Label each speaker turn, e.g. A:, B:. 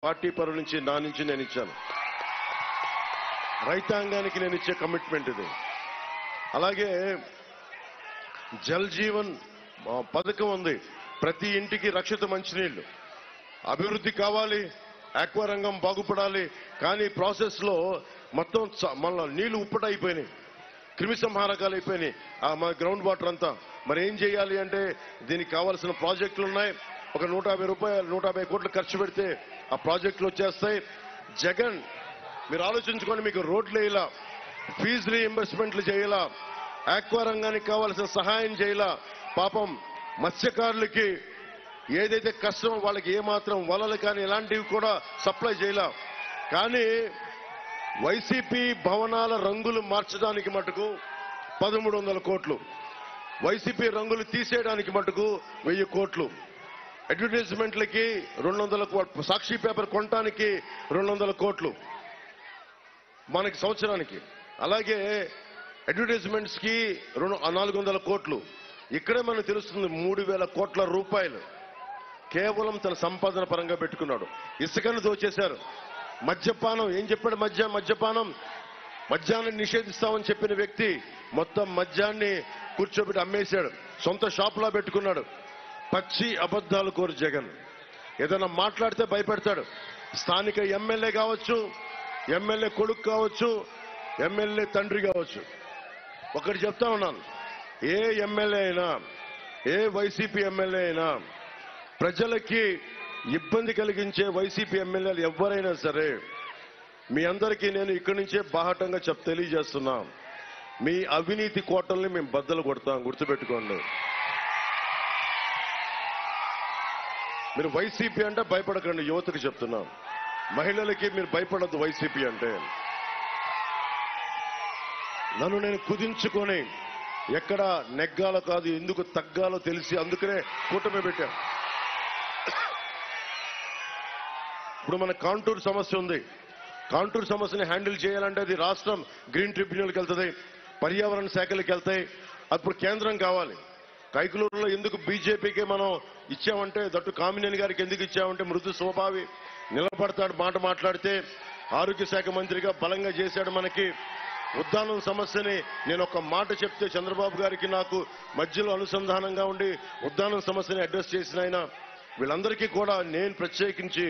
A: Party పరుల నుంచి నా నుంచి నేను ఇచ్చాను. రైతాంగానికి నేను ఇచ్చే కమిట్మెంట్ ఇది. అలాగే జల్ జీవన్ పథకం ఉంది. ప్రతి ఇంటికి రక్షిత మంచినీళ్లు. అభివృద్ధి కావాలి, ఆక్వా రంగం బాగుపడాలి. కానీ ప్రాసెస్ లో మొత్తం మన నీళ్లు ఉప్పటైపోయినాయి, క్రిమి సంహారకాలు అయిపోయినాయి, మా గ్రౌండ్ వాటర్ అంతా. మరి ఏం చేయాలి అంటే దీనికి కావాల్సిన ప్రాజెక్టులు ఉన్నాయి. ఒక 150 కోట్లు ఖర్చు పెడితే ఆ ప్రాజెక్టులు వచ్చేస్తాయి. జగన్ మీరు ఆలోచించుకొని, మీకు రోడ్లు వేయాలా, ఫీజు రీఇంబర్స్మెంట్లు చేయాలా, ఆక్వా రంగానికి కావాల్సిన సహాయం చేయాలా. పాపం మత్స్యకారులకి ఏదైతే కష్టం వాళ్ళకి ఏమాత్రం వలలు కానీ ఇలాంటివి కూడా సప్లై చేయాలా. కానీ వైసీపీ భవనాల రంగులు మార్చడానికి మటుకు 1300 కోట్లు, వైసీపీ రంగులు తీసేయడానికి మటుకు 1000 కోట్లు, అడ్వర్టైజ్మెంట్లకి 200 కోట్లు, సాక్షి పేపర్ కొనడానికి 200 కోట్లు మనకి సంవత్సరానికి. అలాగే అడ్వర్టైజ్మెంట్స్ కి 400 కోట్లు. ఇక్కడే మనకు తెలుస్తుంది 3000 కోట్ల రూపాయలు కేవలం తన సంపాదన పరంగా పెట్టుకున్నాడు. ఇసుకను దోచేశారు. మద్యపానం ఏం చెప్పాడు? మద్యాన్ని నిషేధిస్తామని చెప్పిన వ్యక్తి మొత్తం మద్యాన్ని కూర్చోబెట్టి అమ్మేశాడు, సొంత షాపులా పెట్టుకున్నాడు. పచ్చి అబద్ధాలు కోరు జగన్. ఏదైనా మాట్లాడితే భయపెడతాడు. స్థానిక ఎమ్మెల్యే కావచ్చు, ఎమ్మెల్యే కొడుకు కావచ్చు, ఎమ్మెల్యే తండ్రి కావచ్చు. ఒకటి చెప్తా ఉన్నాను, ఏ ఎమ్మెల్యే అయినా, ఏ వైసీపీ ఎమ్మెల్యే అయినా, ప్రజలకి ఇబ్బంది కలిగించే వైసీపీ ఎమ్మెల్యేలు ఎవరైనా సరే, మీ అందరికీ నేను ఇక్కడి నుంచే బాహటంగా తెలియజేస్తున్నా, మీ అవినీతి కోటల్ని మేము బద్దలు కొడతాం, గుర్తుపెట్టుకోండి. మీరు వైసీపీ అంటే భయపడకండి, యువతకు చెప్తున్నాం. మహిళలకి మీరు భయపడద్దు వైసీపీ అంటే. నన్ను నేను కుదించుకొని ఎక్కడ నెగ్గాలో కాదు, ఎందుకు తగ్గాలో తెలిసి అందుకనే కూటమి పెట్టాం. ఇప్పుడు మన కాంటూర్ సమస్య ఉంది. కాంటూర్ సమస్యని హ్యాండిల్ చేయాలంటే అది రాష్ట్రం గ్రీన్ ట్రిబ్యునల్కి వెళ్తుంది, పర్యావరణ శాఖలకు వెళ్తాయి. అప్పుడు కేంద్రం కావాలి. కైకులూరులో ఎందుకు బీజేపీకి మనం ఇచ్చామంటే, దట్టు కామినేని గారికి ఎందుకు ఇచ్చామంటే మృదు స్వభావి, నిలబడతాడు, మాట మాట్లాడితే. ఆరోగ్య శాఖ మంత్రిగా బలంగా చేశాడు. మనకి ఉద్దానం సమస్యని నేను ఒక మాట చెప్తే చంద్రబాబు గారికి నాకు మధ్యలో అనుసంధానంగా ఉండి ఉద్దానం సమస్యని అడ్రస్ చేసిన ఆయన. వీళ్ళందరికీ కూడా నేను ప్రత్యేకించి